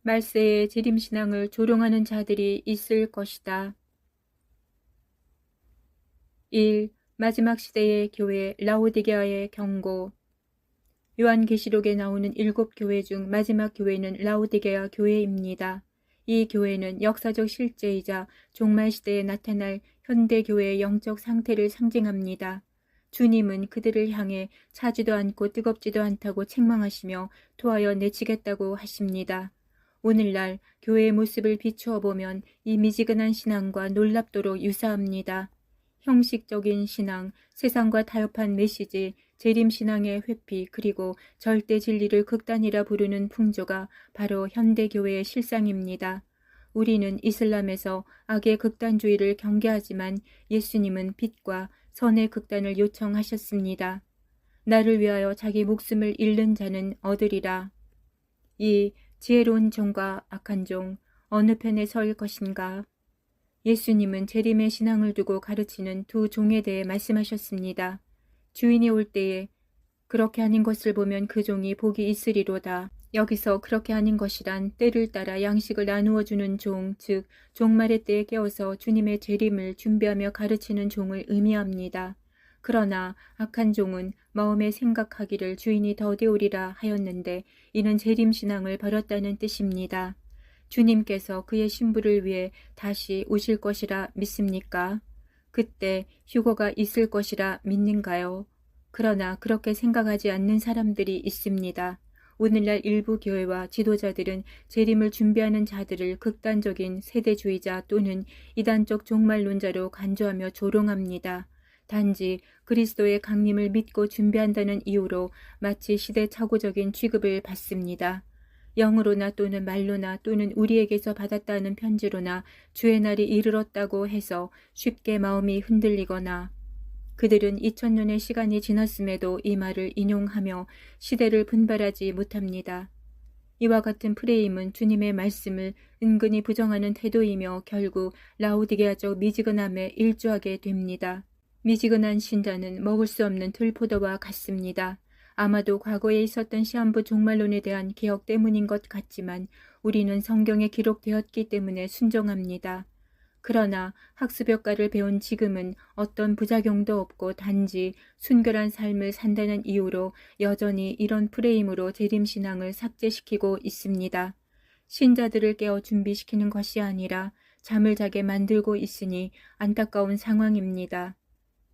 말세에 재림신앙을 조롱하는 자들이 있을 것이다. 1. 마지막 시대의 교회 라오디게아의 경고. 요한계시록에 나오는 7교회 중 마지막 교회는 라오디게아 교회입니다. 이 교회는 역사적 실제이자 종말 시대에 나타날 현대 교회의 영적 상태를 상징합니다. 주님은 그들을 향해 차지도 않고 뜨겁지도 않다고 책망하시며 토하여 내치겠다고 하십니다. 오늘날 교회의 모습을 비추어 보면 이 미지근한 신앙과 놀랍도록 유사합니다. 형식적인 신앙, 세상과 타협한 메시지, 재림신앙의 회피, 그리고 절대 진리를 극단이라 부르는 풍조가 바로 현대교회의 실상입니다. 우리는 이슬람에서 악의 극단주의를 경계하지만 예수님은 빛과 선의 극단을 요청하셨습니다. 나를 위하여 자기 목숨을 잃는 자는 얻으리라. 이 지혜로운 종과 악한 종, 어느 편에 설 것인가? 예수님은 재림의 신앙을 두고 가르치는 두 종에 대해 말씀하셨습니다. 주인이 올 때에 그렇게 하는 것을 보면 그 종이 복이 있으리로다. 여기서 그렇게 하는 것이란 때를 따라 양식을 나누어 주는 종, 즉 종말의 때에 깨어서 주님의 재림을 준비하며 가르치는 종을 의미합니다. 그러나 악한 종은 마음에 생각하기를 주인이 더디 오리라 하였는데 이는 재림신앙을 버렸다는 뜻입니다. 주님께서 그의 신부를 위해 다시 오실 것이라 믿습니까? 그때 휴거가 있을 것이라 믿는가요? 그러나 그렇게 생각하지 않는 사람들이 있습니다. 오늘날 일부 교회와 지도자들은 재림을 준비하는 자들을 극단적인 세대주의자 또는 이단적 종말론자로 간주하며 조롱합니다. 단지 그리스도의 강림을 믿고 준비한다는 이유로 마치 시대착오적인 취급을 받습니다. 영으로나 또는 말로나 또는 우리에게서 받았다는 편지로나 주의 날이 이르렀다고 해서 쉽게 마음이 흔들리거나 그들은 2000년의 시간이 지났음에도 이 말을 인용하며 시대를 분발하지 못합니다. 이와 같은 프레임은 주님의 말씀을 은근히 부정하는 태도이며 결국 라오디게아적 미지근함에 일조하게 됩니다. 미지근한 신자는 먹을 수 없는 들포도와 같습니다. 아마도 과거에 있었던 시한부 종말론에 대한 기억 때문인 것 같지만 우리는 성경에 기록되었기 때문에 순종합니다. 그러나 학습효과를 배운 지금은 어떤 부작용도 없고 단지 순결한 삶을 산다는 이유로 여전히 이런 프레임으로 재림신앙을 삭제시키고 있습니다. 신자들을 깨어 준비시키는 것이 아니라 잠을 자게 만들고 있으니 안타까운 상황입니다.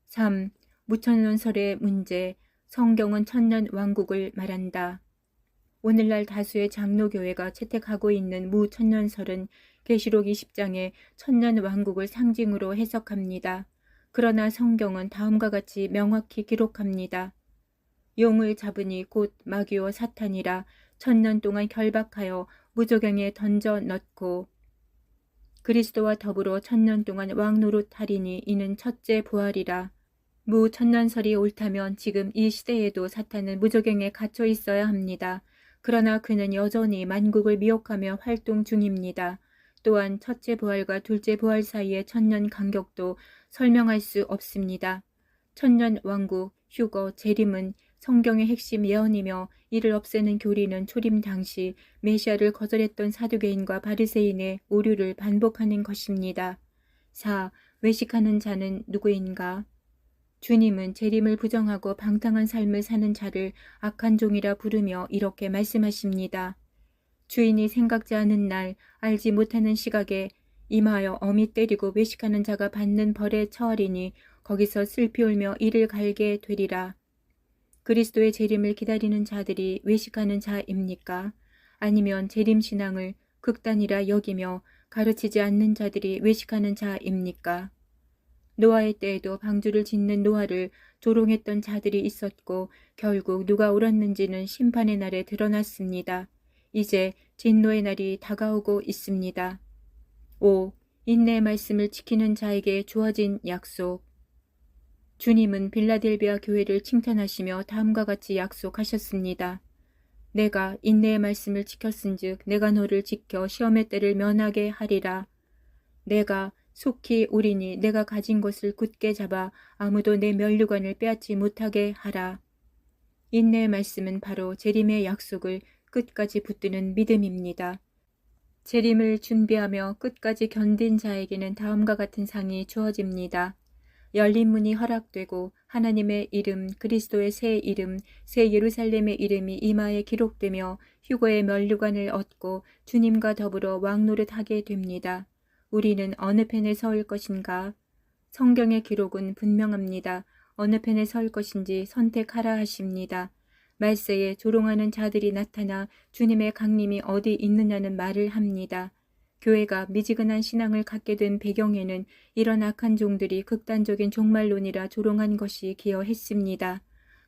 3. 무천년설의 문제. 성경은 천년 왕국을 말한다. 오늘날 다수의 장로교회가 채택하고 있는 무천년설은 계시록 20장의 천년 왕국을 상징으로 해석합니다. 그러나 성경은 다음과 같이 명확히 기록합니다. 용을 잡으니 곧 마귀와 사탄이라 천년 동안 결박하여 무저갱에 던져 넣고 그리스도와 더불어 천년 동안 왕노릇하리니 이는 첫째 부활이라. 무천년설이 옳다면 지금 이 시대에도 사탄은 무저갱에 갇혀 있어야 합니다. 그러나 그는 여전히 만국을 미혹하며 활동 중입니다. 또한 첫째 부활과 둘째 부활 사이의 천년 간격도 설명할 수 없습니다. 천년 왕국, 휴거, 재림은 성경의 핵심 예언이며 이를 없애는 교리는 초림 당시 메시아를 거절했던 사두개인과 바리새인의 오류를 반복하는 것입니다. 4. 외식하는 자는 누구인가? 주님은 재림을 부정하고 방탕한 삶을 사는 자를 악한 종이라 부르며 이렇게 말씀하십니다. 주인이 생각지 않은 날 알지 못하는 시각에 임하여 엄히 때리고 외식하는 자가 받는 벌에 처하리니 거기서 슬피 울며 이를 갈게 되리라. 그리스도의 재림을 기다리는 자들이 외식하는 자입니까? 아니면 재림신앙을 극단이라 여기며 가르치지 않는 자들이 외식하는 자입니까? 노아의 때에도 방주를 짓는 노아를 조롱했던 자들이 있었고 결국 누가 옳았는지는 심판의 날에 드러났습니다. 이제 진노의 날이 다가오고 있습니다. 5. 인내의 말씀을 지키는 자에게 주어진 약속. 주님은 빌라델비아 교회를 칭찬하시며 다음과 같이 약속하셨습니다. 내가 인내의 말씀을 지켰은즉 내가 너를 지켜 시험의 때를 면하게 하리라. 내가 속히 오리니 내가 가진 것을 굳게 잡아 아무도 내 면류관을 빼앗지 못하게 하라. 인내의 말씀은 바로 재림의 약속을 끝까지 붙드는 믿음입니다. 재림을 준비하며 끝까지 견딘 자에게는 다음과 같은 상이 주어집니다. 열린 문이 허락되고 하나님의 이름, 그리스도의 새 이름, 새 예루살렘의 이름이 이마에 기록되며 휴거의 면류관을 얻고 주님과 더불어 왕노릇하게 됩니다. 우리는 어느 편에 서일 것인가? 성경의 기록은 분명합니다. 어느 편에 설 것인지 선택하라 하십니다. 말세에 조롱하는 자들이 나타나 주님의 강림이 어디 있느냐는 말을 합니다. 교회가 미지근한 신앙을 갖게 된 배경에는 이런 악한 종들이 극단적인 종말론이라 조롱한 것이 기여했습니다.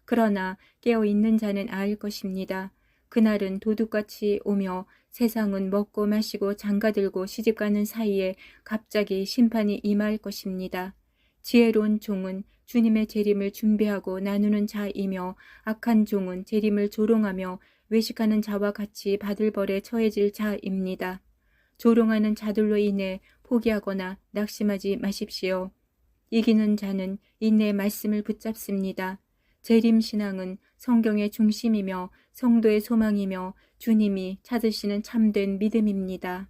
그러나 깨어있는 자는 알 것입니다. 그날은 도둑같이 오며 세상은 먹고 마시고 장가들고 시집가는 사이에 갑자기 심판이 임할 것입니다. 지혜로운 종은 주님의 재림을 준비하고 나누는 자이며 악한 종은 재림을 조롱하며 외식하는 자와 같이 받을 벌에 처해질 자입니다. 조롱하는 자들로 인해 포기하거나 낙심하지 마십시오. 이기는 자는 인내의 말씀을 붙잡습니다. 재림신앙은 성경의 중심이며 성도의 소망이며 주님이 찾으시는 참된 믿음입니다.